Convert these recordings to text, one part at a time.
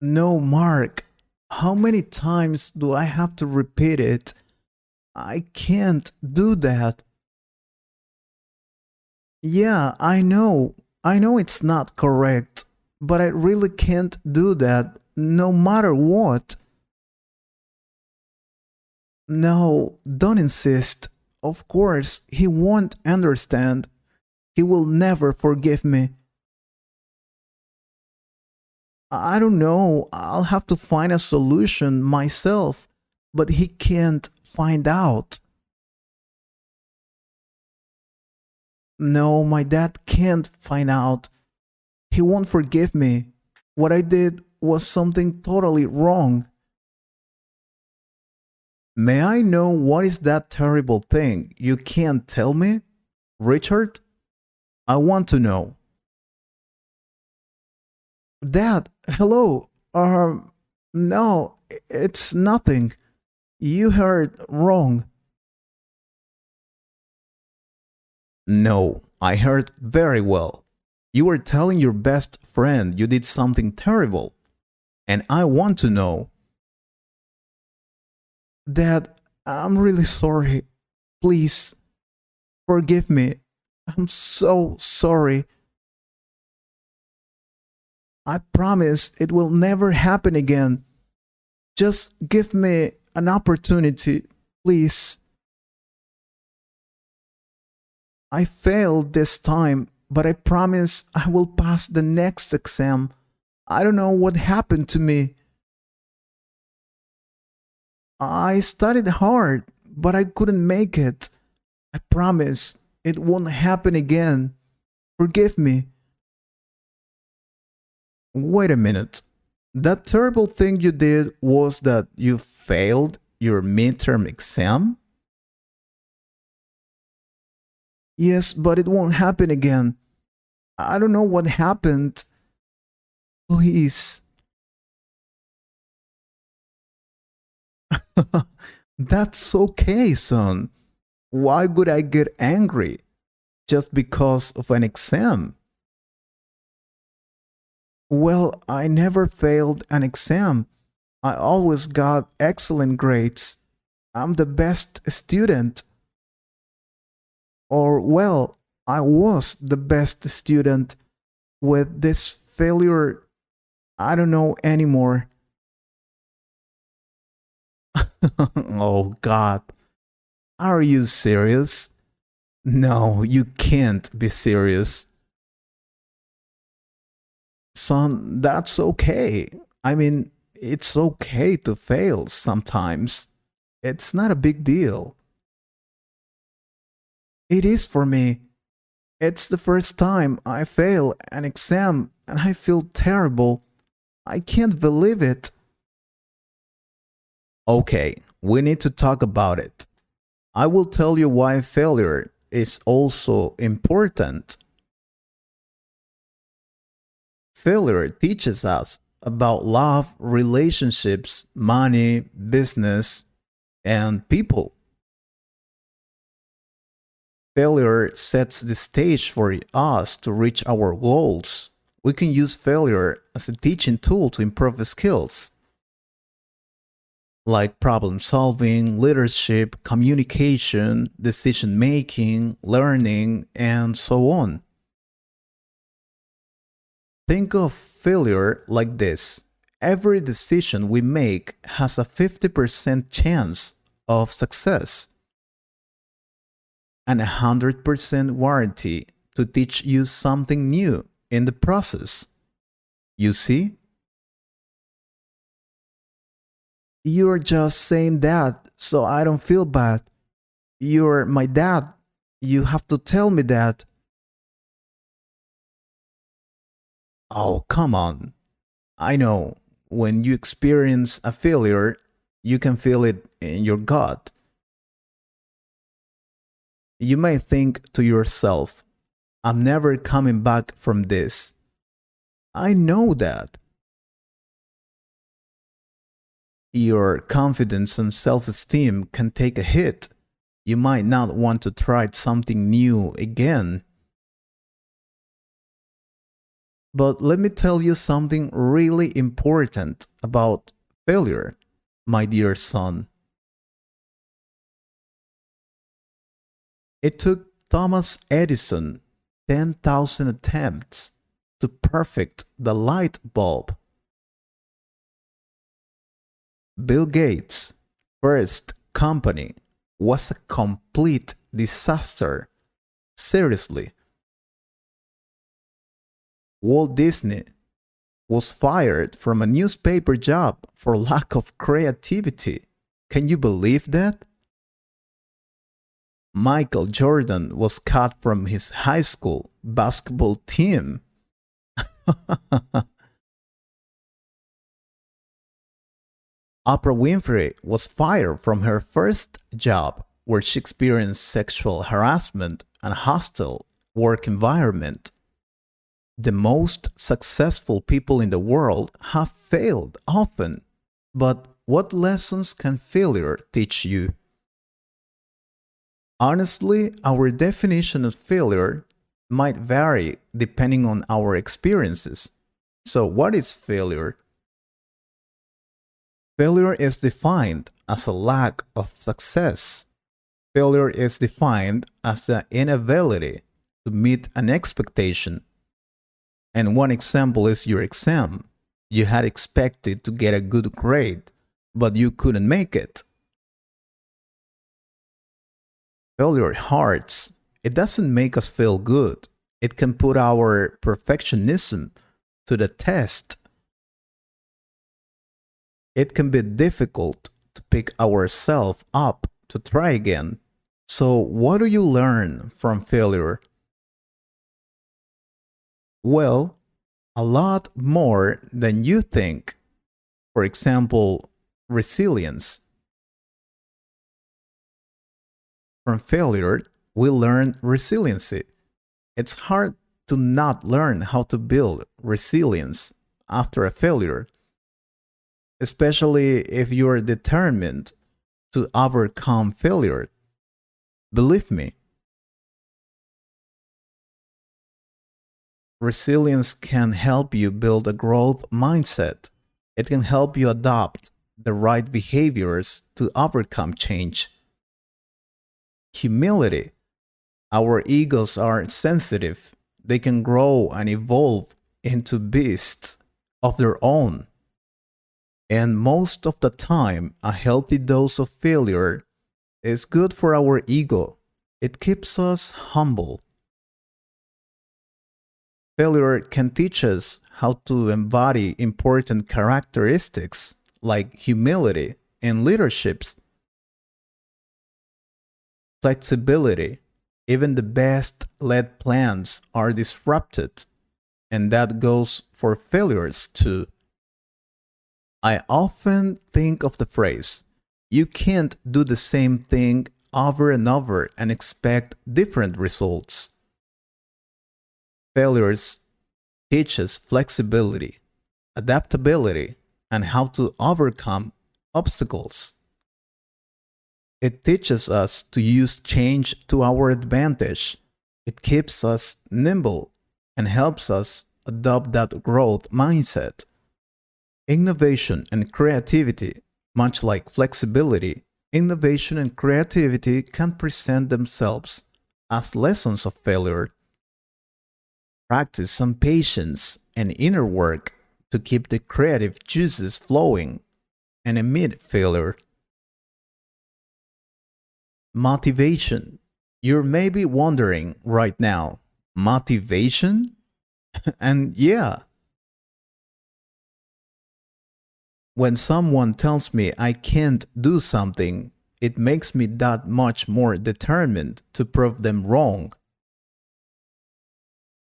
No, Mark. How many times do I have to repeat it? I can't do that. Yeah, I know. I know it's not correct, but I really can't do that no matter what. No, don't insist. Of course, he won't understand. He will never forgive me. I don't know. I'll have to find a solution myself, but he can't find out. No, my dad can't find out. He won't forgive me. What I did was something totally wrong. May I know what is that terrible thing you can't tell me? Richard? I want to know. Dad, hello. No, it's nothing. You heard wrong. No, I heard very well. You were telling your best friend you did something terrible, and I want to know. Dad, I'm really sorry. Please forgive me. I'm so sorry. I promise it will never happen again. Just give me an opportunity, please. I failed this time, but I promise I will pass the next exam. I don't know what happened to me. I studied hard, but I couldn't make it. I promise it won't happen again. Forgive me. Wait a minute. That terrible thing you did was that you failed your midterm exam? Yes, but it won't happen again. I don't know what happened. Please. That's okay, son. Why would I get angry just because of an exam? Well, I never failed an exam. I always got excellent grades. I'm the best student. Or, well, I was the best student. With this failure, I don't know anymore. Oh, God. Are you serious? No, you can't be serious. Son, that's okay. I mean, it's okay to fail sometimes. It's not a big deal. It is for me. It's the first time I fail an exam and I feel terrible. I can't believe it. Okay, we need to talk about it. I will tell you why failure is also important. Failure teaches us about love, relationships, money, business, and people. Failure sets the stage for us to reach our goals. We can use failure as a teaching tool to improve skills like problem solving, leadership, communication, decision making, learning, and so on. Think of failure like this: every decision we make has a 50% chance of success and a 100% warranty to teach you something new in the process. You see? You're just saying that so I don't feel bad. You're my dad. You have to tell me that. Oh, come on. I know when you experience a failure, you can feel it in your gut. You may think to yourself, I'm never coming back from this. I know that. Your confidence and self esteem can take a hit. You might not want to try something new again. But let me tell you something really important about failure, my dear son. It took Thomas Edison 10,000 attempts to perfect the light bulb. Bill Gates' first company was a complete disaster. Seriously. Walt Disney was fired from a newspaper job for lack of creativity. Can you believe that? Michael Jordan was cut from his high school basketball team. Oprah Winfrey was fired from her first job where she experienced sexual harassment and hostile work environment. The most successful people in the world have failed often. But what lessons can failure teach you? Honestly, our definition of failure might vary depending on our experiences. So, what is failure? Failure is defined as a lack of success. Failure is defined as the inability to meet an expectation. And one example is your exam. You had expected to get a good grade, but you couldn't make it. Failure hurts. It doesn't make us feel good. It can put our perfectionism to the test. It can be difficult to pick ourselves up to try again. So, what do you learn from failure? Well, a lot more than you think. For example, resilience. From failure, we learn resiliency. It's hard to not learn how to build resilience after a failure, especially if you're determined to overcome failure. Believe me, resilience can help you build a growth mindset. It can help you adopt the right behaviors to overcome change. Humility. Our egos are sensitive. They can grow and evolve into beasts of their own. And most of the time, a healthy dose of failure is good for our ego. It keeps us humble. Failure can teach us how to embody important characteristics like humility and leaderships, flexibility. Even the best laid plans are disrupted, and that goes for failures too. I often think of the phrase, you can't do the same thing over and over and expect different results. Failures teach us flexibility, adaptability, and how to overcome obstacles. It teaches us to use change to our advantage. It keeps us nimble and helps us adopt that growth mindset. Innovation and creativity, much like flexibility, innovation and creativity can present themselves as lessons of failure. Practice some patience and inner work to keep the creative juices flowing and amid failure. Motivation. You're maybe wondering right now, motivation? And yeah, when someone tells me I can't do something, it makes me that much more determined to prove them wrong.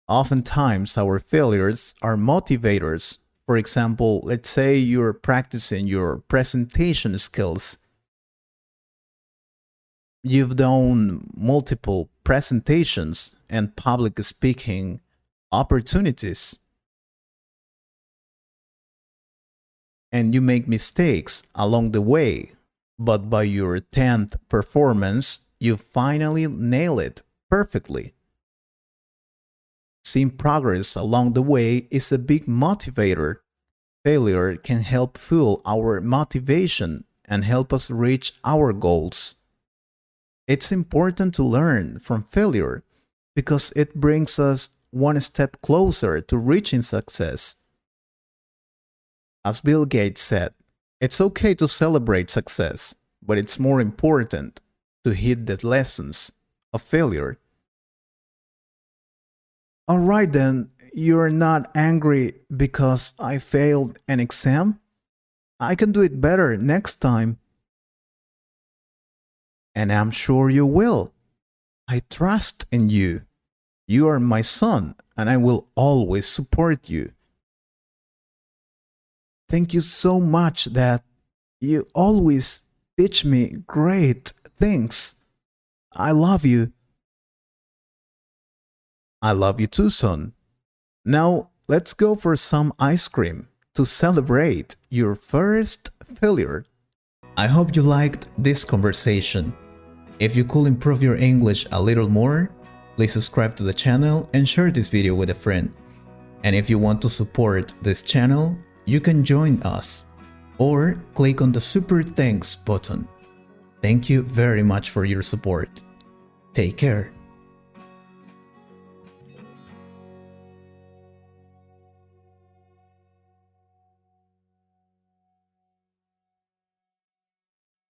Oftentimes, our failures are motivators. For example, let's say you're practicing your presentation skills. You've done multiple presentations and public speaking opportunities, and you make mistakes along the way, but by your 10th performance, you finally nail it perfectly. Seeing progress along the way is a big motivator. Failure can help fuel our motivation and help us reach our goals. It's important to learn from failure because it brings us one step closer to reaching success. As Bill Gates said, it's okay to celebrate success, but it's more important to heed the lessons of failure. Alright then, you're not angry because I failed an exam? I can do it better next time. And I'm sure you will. I trust in you. You are my son, and I will always support you. Thank you so much that you always teach me great things. I love you. I love you too, son. Now, let's go for some ice cream to celebrate your first failure. I hope you liked this conversation. If you could improve your English a little more, please subscribe to the channel and share this video with a friend. And if you want to support this channel, you can join us or click on the Super Thanks button. Thank you very much for your support. Take care.